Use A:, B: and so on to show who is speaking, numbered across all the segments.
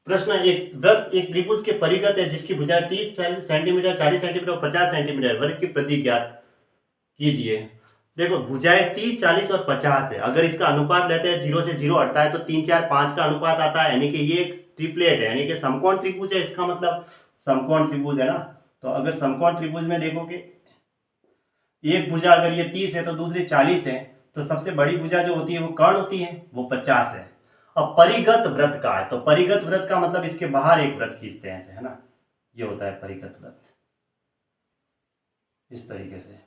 A: प्रश्न, एक वृत्त एक त्रिभुज के परिगत है जिसकी भुजाएं 30 सेंटीमीटर, 40 सेंटीमीटर और 50 सेंटीमीटर, वर्ग की परिधि ज्ञात कीजिए। देखो भुजाएं 30, 40 और 50 है। अगर इसका अनुपात लेते हैं 0 से 0 हटता है तो 3, 4, 5 का अनुपात आता है, यानी कि ये एक ट्रिपलेट है, यानी कि समकोण त्रिभुज है। इसका मतलब समकोण त्रिभुज है ना। तो अगर समकोण त्रिभुज में देखोगे, एक भुजा अगर ये 30 है तो दूसरी 40 है, तो सबसे बड़ी भुजा जो होती है वो कर्ण होती है, वो 50 है। अब परिगत वृत्त का है, तो परिगत वृत्त का मतलब इसके बाहर एक वृत्त खींचते हैं ऐसे, है ना। ये होता है परिगत वृत्त, इस तरीके से।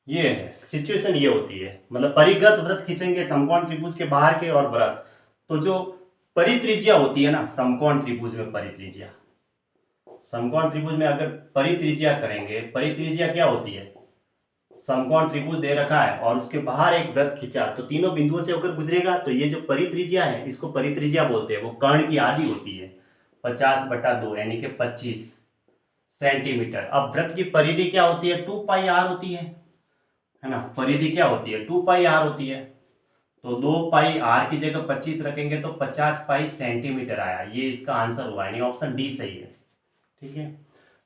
A: ये है सिचुएशन, ये होती है, मतलब परिगत वृत्त खींचेंगे समकोण त्रिभुज के बाहर के और वृत्त। तो जो परित्रिज्या होती है ना समकोण त्रिभुज में, परित्रिज्या, समकोण त्रिभुज में अगर परित्रिज्या करेंगे, परित्रिज्या क्या होती है, समकोण त्रिभुज दे रखा है और उसके बाहर एक वृत्त खींचा तो तीनों बिंदुओं से होकर गुजरेगा, तो ये जो परित्रिज्या है इसको परित्रिज्या बोलते हैं। वो कर्ण की आधी होती है, 50/2 यानी कि 25 सेंटीमीटर। अब वृत्त की परिधि क्या होती है, 2πr होती है ना। परिधि क्या होती है, 2πr होती है। तो 2πr की जगह 25 रखेंगे तो 50 पाई सेंटीमीटर आया। ये इसका आंसर हुआ, यानी ऑप्शन डी सही है। ठीक है।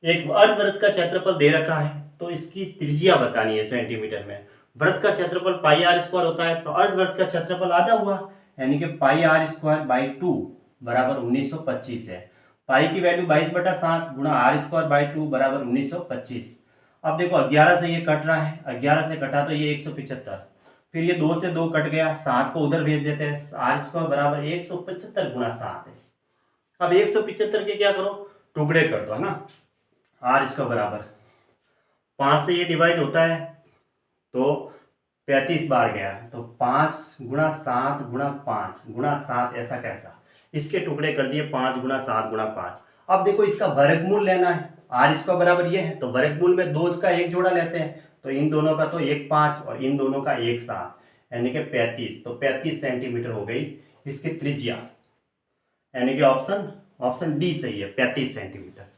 A: एक अर्धवृत्त का क्षेत्रफल दे रखा है तो इसकी त्रिज्या बतानी है सेंटीमीटर में। वृत्त का क्षेत्रफल πr² होता है, तो अर्धवृत्त का क्षेत्रफल आधा हुआ, यानी कि πr²/2 बराबर 1925 है। पाई की वैल्यू 22/7 गुणा r²/2 बराबर 1925। अब देखो 11 से ये कट रहा है, 11 से कटा तो ये 175, फिर ये 2 से 2 कट गया, 7 को उधर भेज देते हैं, r² बराबर 175 गुणा 7 है। अब 175 के क्या करो, टुकड़े कर दो, है ना। r इसका बराबर 5 से ये डिवाइड होता है तो 35 बार गया, तो 5 गुणा 7 गुणा 5 गुणा 7, ऐसा कैसा, इसके टुकड़े कर दिए 5 गुणा 7 गुणा 5। अब देखो इसका वर्गमूल लेना है, r इसका बराबर ये है, तो वर्गमूल में 2 का एक जोड़ा लेते हैं, तो इन दोनों का तो 1 5 और इन दोनों का 1 7, यानी कि 35। तो 35 सेंटीमीटर हो गई इसकी त्रिज्या, यानी कि ऑप्शन डी सही है, 35 सेंटीमीटर।